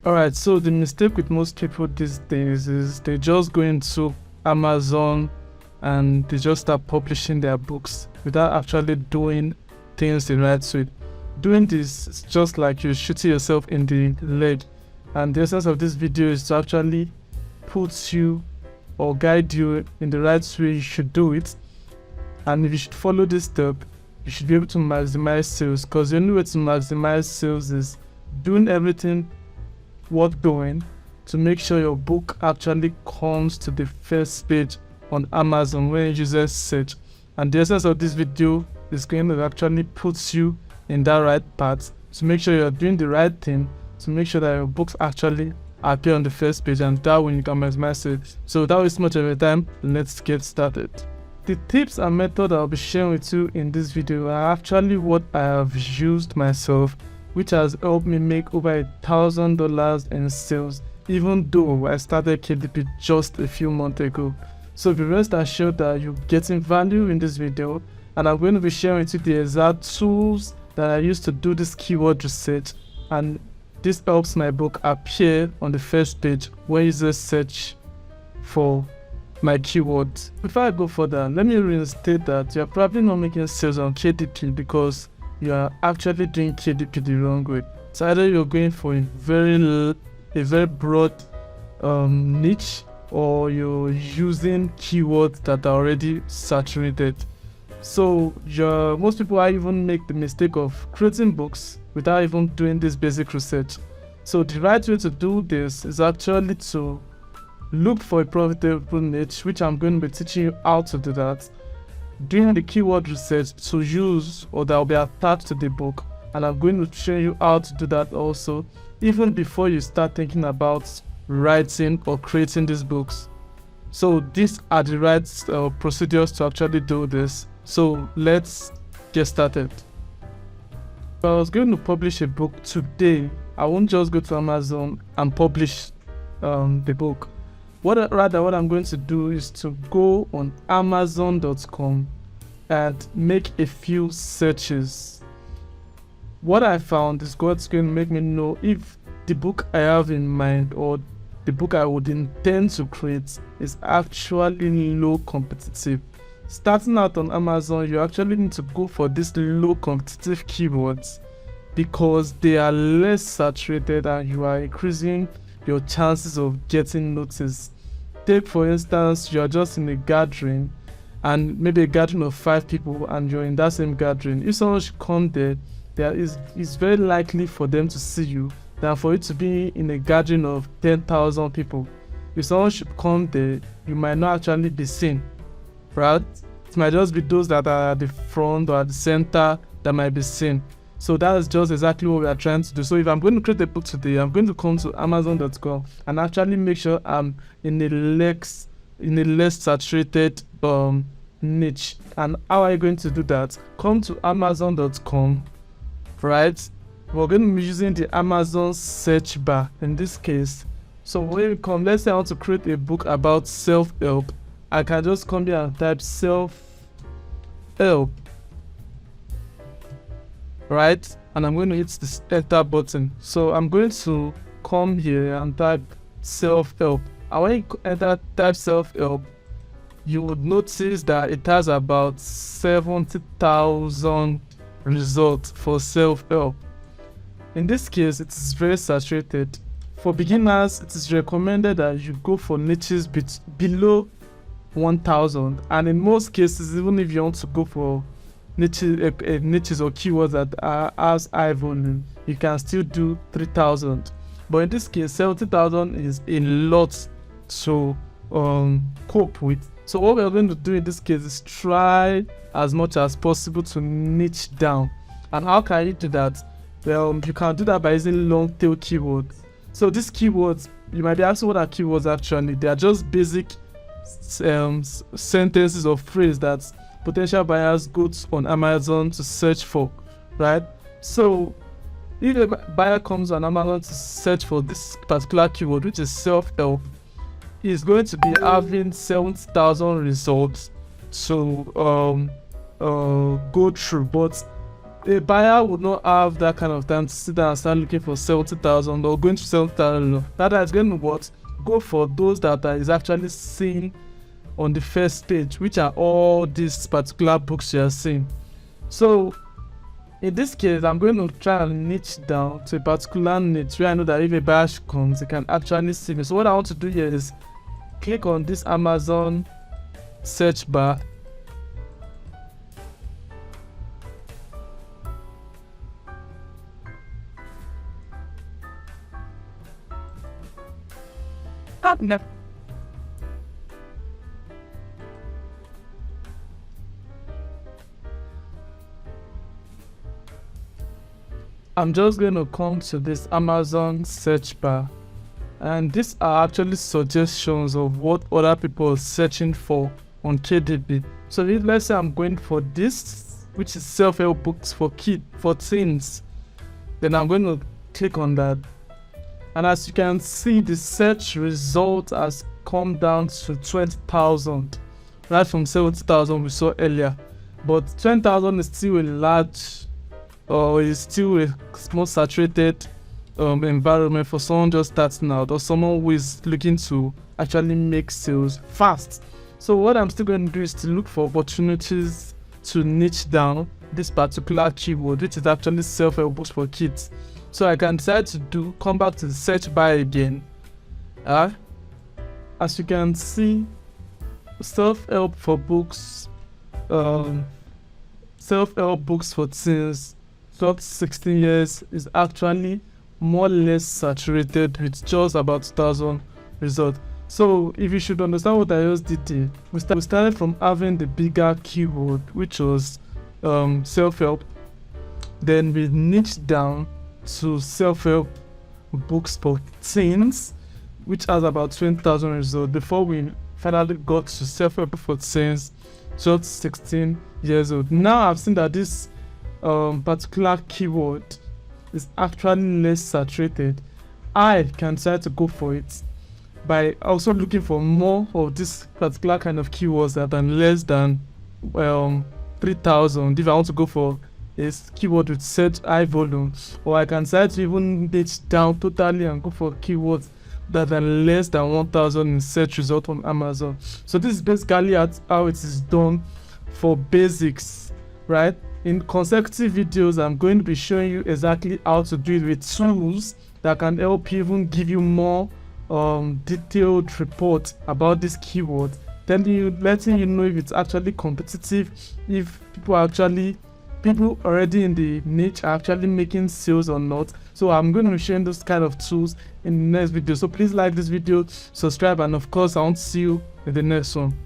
Alright, so the mistake with most people these days is they just go into Amazon and they just start publishing their books without actually doing things the right way. Doing this is just like you're shooting yourself in the leg, and the essence of this video is to actually put you or guide you in the right way you should do it. And if you should follow this step, you should be able to maximize sales, because the only way to maximize sales is doing everything worth doing to make sure your book actually comes to the first page on Amazon when users search. And the essence of this video is going to actually put you in that right path to make sure you're doing the right thing, to make sure that your books actually appear on the first page, and that way you can maximize it. So without wasting much of your time, let's get started. The tips and method I'll be sharing with you in this video are actually what I have used myself, which has helped me make over $1,000 in sales, even though I started KDP just a few months ago. So be rest assured that you're getting value in this video, and I'm going to be sharing with you the exact tools that I use to do this keyword research, and this helps my book appear on the first page when users search for my keywords. Before I go further, let me reinstate that you're probably not making sales on KDP because you are actually doing KDP the wrong way. So either you're going for a very broad niche, or you're using keywords that are already saturated. So most people are even make the mistake of creating books without even doing this basic research. So the right way to do this is actually to look for a profitable niche, which I'm going to be teaching you how to do that, doing the keyword research to use or that will be attached to the book, and I'm going to show you how to do that also even before you start thinking about writing or creating these books. So these are the right procedures to actually do this. So let's get started. If I was going to publish a book today, I won't just go to Amazon and publish the book. What I'm going to do is to go on Amazon.com and make a few searches. What I found is what's going to make me know if the book I have in mind or the book I would intend to create is actually low competitive. Starting out on Amazon, you actually need to go for these low competitive keywords because they are less saturated and you are increasing your chances of getting noticed. Take for instance, you're just in a gathering, and maybe a gathering of 5 people, and you're in that same gathering. If someone should come there, it's very likely for them to see you than for it to be in a gathering of 10,000 people. If someone should come there, you might not actually be seen, right? It might just be those that are at the front or at the center that might be seen. So that is just exactly what we are trying to do. So if I'm going to create a book today, I'm going to come to Amazon.com and actually make sure I'm in a less saturated niche. And how are you going to do that? Come to Amazon.com, right? We're going to be using the Amazon search bar in this case. So when we come, let's say I want to create a book about self-help. I can just come here and type self-help, right? And I'm going to hit this enter button. So I'm going to come here and type self-help. And when you type self-help, you would notice that it has about 70,000 results for self-help. In this case, it is very saturated. For beginners, it is recommended that you go for niches below 1,000, and in most cases, even if you want to go for niches or keywords that are as high volume, you can still do 3,000. But in this case, 70,000 is a lot to cope with. So what we're going to do in this case is try as much as possible to niche down. And how can you do that? Well, you can do that by using long tail keywords. So these keywords, you might be asking what are keywords actually. They are just basic sentences or phrases that potential buyers go on Amazon to search for, right? So if a buyer comes on Amazon to search for this particular keyword, which is self-help, he's going to be having 70,000 results to go through. But a buyer would not have that kind of time to sit down and start looking for 70,000 or going to 70,000. That is going to what? Go for those that is actually seen on the first page, which are all these particular books you are seeing. So in this case, I'm going to try and niche down to a particular niche where I know that if a buyer comes, they can actually see me. So what I want to do here is click on this Amazon search bar. No. I'm just going to come to this Amazon search bar, and these are actually suggestions of what other people are searching for on KDP. So let's say I'm going for this, which is self-help books for teens. Then I'm going to click on that. And as you can see, the search result has come down to 20,000, right from 70,000 we saw earlier. But 20,000 is still a large, or is still a more saturated environment for someone just starting out, or someone who is looking to actually make sales fast. So what I'm still going to do is to look for opportunities to niche down this particular keyword, which is actually self-help books for kids. So I can decide to come back to the search bar again. As you can see, self-help for books, self-help books for teens, 12 to 16 years is actually more or less saturated with just about 2,000 results. So if you should understand what I just did there, we started from having the bigger keyword, which was self-help. Then we niched down to self-help books for teens, which has about 20,000 results, before we finally got to self-help for teens 12 to 16 years old. Now I've seen that this particular keyword is actually less saturated. I can decide to go for it by also looking for more of this particular kind of keywords that are less than 3,000 if I want to go for a keyword with such high volume, or I can decide to even niche down totally and go for keywords that are less than 1,000 in search result on Amazon. So this is basically how it is done for basics, right? In consecutive videos, I'm going to be showing you exactly how to do it with tools that can help you even give you more detailed report about this keyword, letting you know if it's actually competitive, if people already in the niche are actually making sales or not. So I'm going to be sharing those kind of tools in the next video. So please like this video, subscribe, and of course I want to see you in the next one.